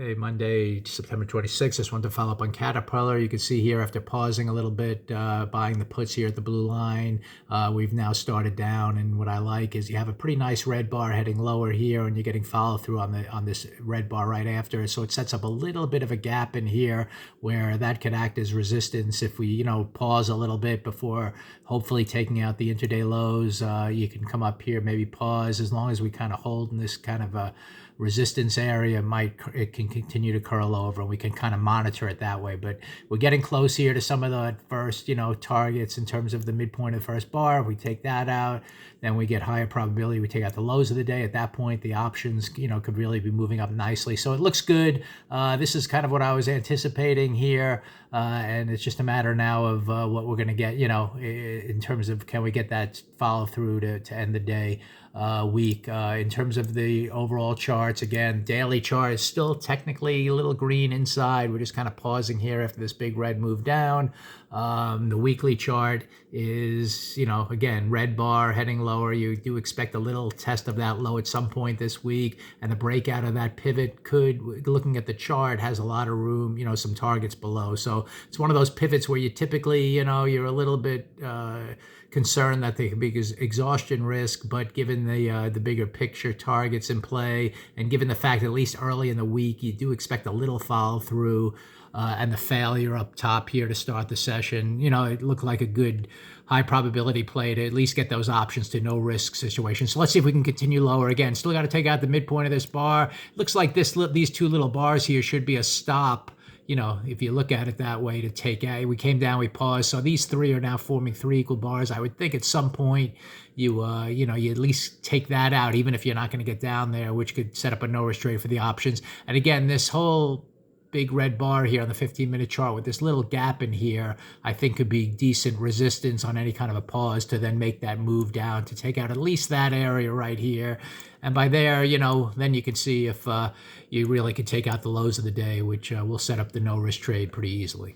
Okay, Monday, September 26th. Just wanted to follow up on Caterpillar. You can see here after pausing a little bit, buying the puts here at the blue line, we've now started down. And what I like is you have a pretty nice red bar heading lower here, and you're getting follow through on this red bar right after. So it sets up a little bit of a gap in here where that could act as resistance if we, pause a little bit before hopefully taking out the intraday lows. You can come up here, maybe pause as long as we kind of hold in this kind of a resistance area. It can continue to curl over, and we can kind of monitor it that way. But we're getting close here to some of the first targets in terms of the midpoint of the first bar. If we take that out, then we get higher probability we take out the lows of the day. At that point, the options could really be moving up nicely. So it looks good. This is kind of what I was anticipating here, and it's just a matter now of what we're going to get in terms of can we get that follow through to end the day week. In terms of the overall charts, again, daily chart is still technically a little green inside. We're just kind of pausing here after this big red move down. The weekly chart is, again, red bar heading lower. You do expect a little test of that low at some point this week, and the breakout of that pivot could, looking at the chart, has a lot of room, some targets below. So it's one of those pivots where you typically, you're a little bit concerned that there could be exhaustion risk, but given the bigger picture targets in play, and given the fact that at least early in the week you do expect a little follow through, and the failure up top here to start the session, it looked like a good high probability play to at least get those options to no risk situations. So let's see if we can continue lower. Again, still got to take out the midpoint of this bar. Looks like these two little bars here should be a stop. If you look at it that way, to take out, we came down, we paused. So these three are now forming three equal bars. I would think at some point you at least take that out, even if you're not going to get down there, which could set up a no risk trade for the options. And again, this whole big red bar here on the 15-minute chart with this little gap in here, I think could be decent resistance on any kind of a pause to then make that move down to take out at least that area right here. And by there, then you can see if you really could take out the lows of the day, which will set up the no risk trade pretty easily.